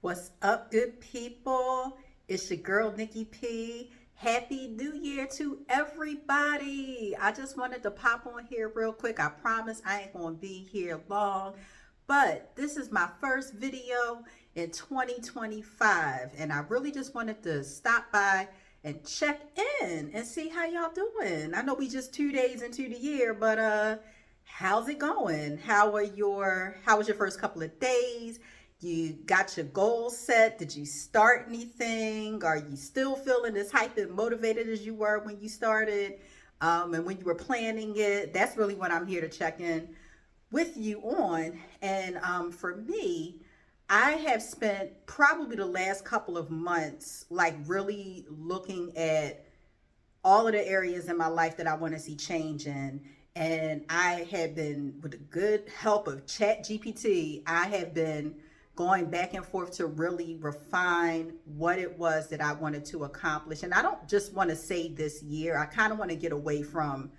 What's up, good people? It's your girl, Nikki P. Happy New Year to everybody. I just wanted to pop on here real quick. I promise I ain't going to be here long, but this is my first video in 2025, and I really just wanted to stop by and check in and see how y'all doing. I know we just 2 days into the year, but how's it going? How was your first couple of days? You got your goals set? Did you start anything? Are you still feeling as hyped and motivated as you were when you started? And when you were planning it? That's really what I'm here to check in with you on. And for me, I have spent probably the last couple of months like really looking at all of the areas in my life that I want to see change in. And I have been, with the good help of Chat GPT, I have been going back and forth to really refine what it was that I wanted to accomplish. And I don't just want to say this year, I kind of want to get away from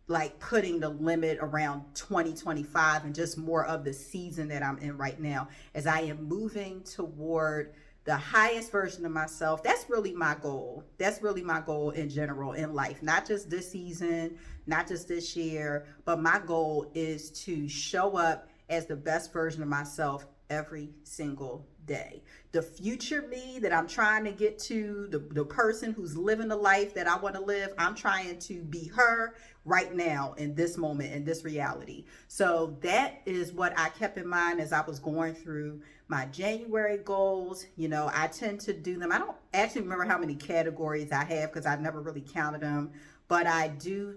like putting the limit around 2025 and just more of the season that I'm in right now as I am moving toward the highest version of myself. That's really my goal. That's really my goal in general in life, not just this season, not just this year, but my goal is to show up as the best version of myself every single day. The future me that I'm trying to get to, the person who's living the life that I want to live, I'm trying to be her right now in this moment, in this reality. So that is what I kept in mind as I was going through my January goals. You know, I tend to do them. I don't actually remember how many categories I have because I never really counted them, but I do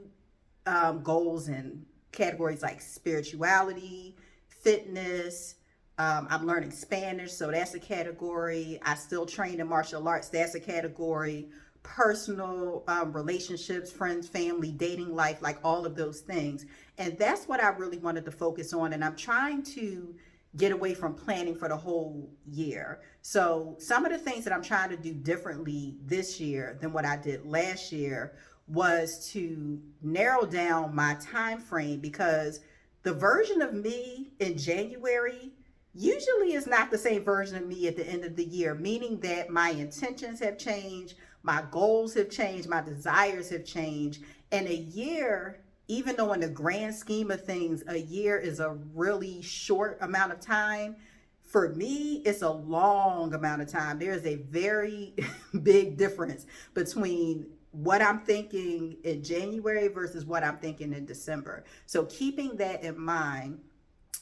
goals in categories like spirituality, fitness. I'm learning Spanish, so that's a category. I still train in martial arts, that's a category. Personal relationships, friends, family, dating life, like all of those things. And that's what I really wanted to focus on. And I'm trying to get away from planning for the whole year. So some of the things that I'm trying to do differently this year than what I did last year was to narrow down my time frame, because the version of me in January usually is not the same version of me at the end of the year, meaning that my intentions have changed, my goals have changed, my desires have changed. And a year, even though in the grand scheme of things, a year is a really short amount of time, for me, it's a long amount of time. There is a very big difference between what I'm thinking in January versus what I'm thinking in December. So keeping that in mind,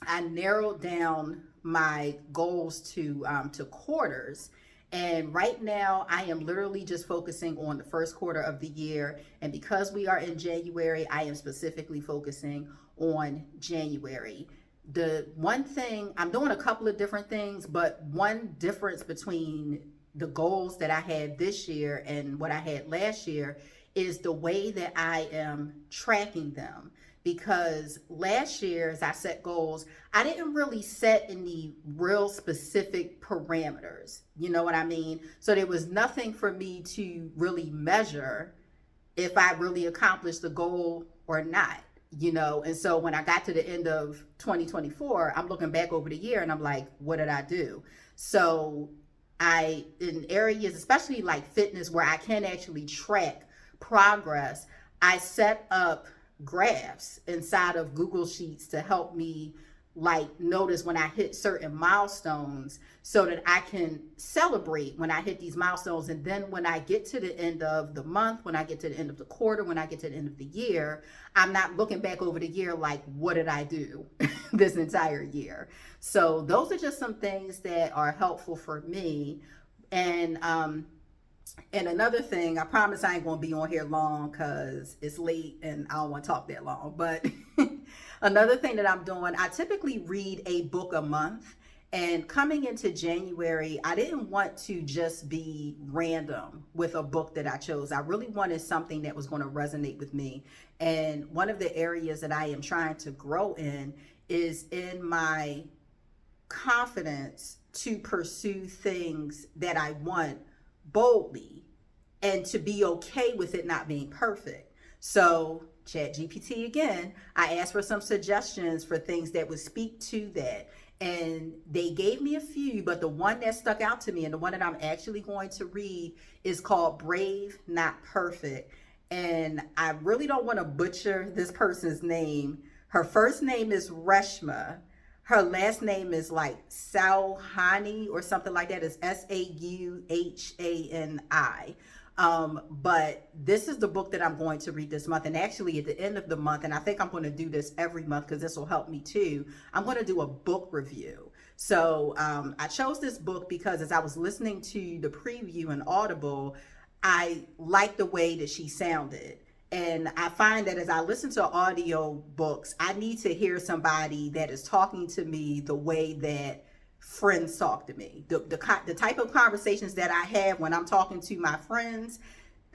I narrowed down my goals to quarters. And right now, I am literally just focusing on the first quarter of the year. And because we are in January, I am specifically focusing on January. The one thing, I'm doing a couple of different things, but one difference between the goals that I had this year and what I had last year is the way that I am tracking them. Because last year, as I set goals, I didn't really set any real specific parameters. You know what I mean? So there was nothing for me to really measure if I really accomplished the goal or not. You know, and so when I got to the end of 2024, I'm looking back over the year and I'm like, what did I do? So in areas, especially like fitness, where I can actually track progress, I set up graphs inside of Google Sheets to help me like notice when I hit certain milestones so that I can celebrate when I hit these milestones. And then when I get to the end of the month, when I get to the end of the quarter, when I get to the end of the year, I'm not looking back over the year like, what did I do this entire year? So those are just some things that are helpful for me. And another thing, I promise I ain't gonna be on here long because it's late and I don't want to talk that long. But another thing that I'm doing, I typically read a book a month. And coming into January, I didn't want to just be random with a book that I chose. I really wanted something that was going to resonate with me. And one of the areas that I am trying to grow in is in my confidence to pursue things that I want boldly and to be okay with it not being perfect. So Chat GPT again, I asked for some suggestions for things that would speak to that. And they gave me a few, but the one that stuck out to me and the one that I'm actually going to read is called Brave, Not Perfect. And I really don't want to butcher this person's name. Her first name is Reshma. Her last name is like Sauhani or something like that. It's Sauhani. But this is the book that I'm going to read this month. And actually, at the end of the month, and I think I'm going to do this every month because this will help me too, I'm going to do a book review. So I chose this book because as I was listening to the preview in Audible, I liked the way that she sounded. And I find that as I listen to audio books, I need to hear somebody that is talking to me the way that friends talk to me. The type of conversations that I have when I'm talking to my friends,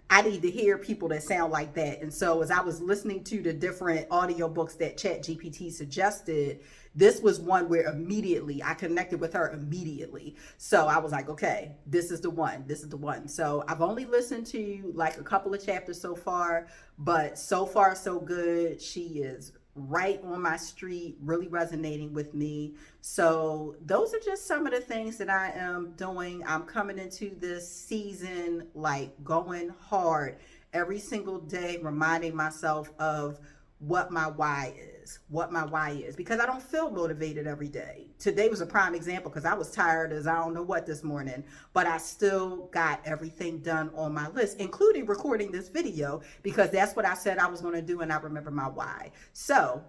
I need to hear people that sound like that. And so as I was listening to the different audiobooks that ChatGPT suggested, this was one where immediately I connected with her immediately. So I was like, okay, this is the one. This is the one. So I've only listened to like a couple of chapters so far, but so far so good. She is right on my street, really resonating with me. So those are just some of the things that I am doing. I'm coming into this season like going hard every single day, reminding myself of what my why is, because I don't feel motivated every day. Today was a prime example because I was tired as I don't know what this morning, but I still got everything done on my list, including recording this video, because that's what I said I was going to do, and I remember my why. So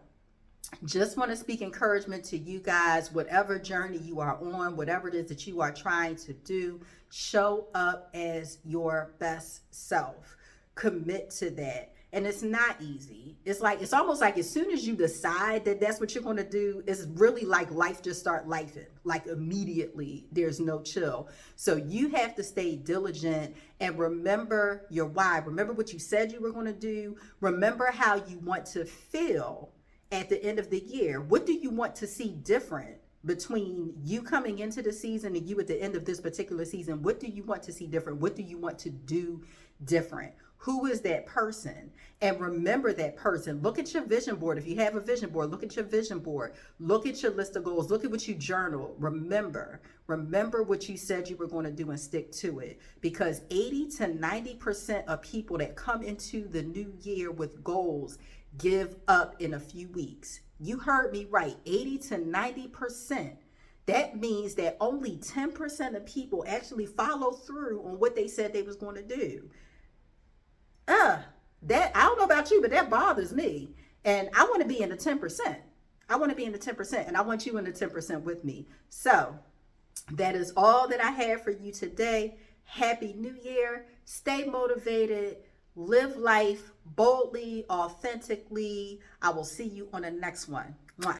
just want to speak encouragement to you guys, whatever journey you are on, whatever it is that you are trying to do, show up as your best self. Commit to that. And it's not easy. It's almost like as soon as you decide that that's what you're going to do, it's really like life just start lifing. Like immediately, there's no chill. So you have to stay diligent and remember your why. Remember what you said you were going to do. Remember how you want to feel at the end of the year. What do you want to see different between you coming into the season and you at the end of this particular season? What do you want to see different? What do you want to do different? Who is that person? And remember that person. Look at your vision board. If you have a vision board, look at your vision board. Look at your list of goals. Look at what you journal. Remember what you said you were going to do and stick to it. Because 80 to 90% of people that come into the new year with goals give up in a few weeks. You heard me right. 80 to 90%. That means that only 10% of people actually follow through on what they said they was going to do. That I don't know about you, but that bothers me. And I want to be in the 10%. I want to be in the 10%, and I want you in the 10% with me. So that is all that I have for you today. Happy New Year. Stay motivated. Live life boldly, authentically. I will see you on the next one.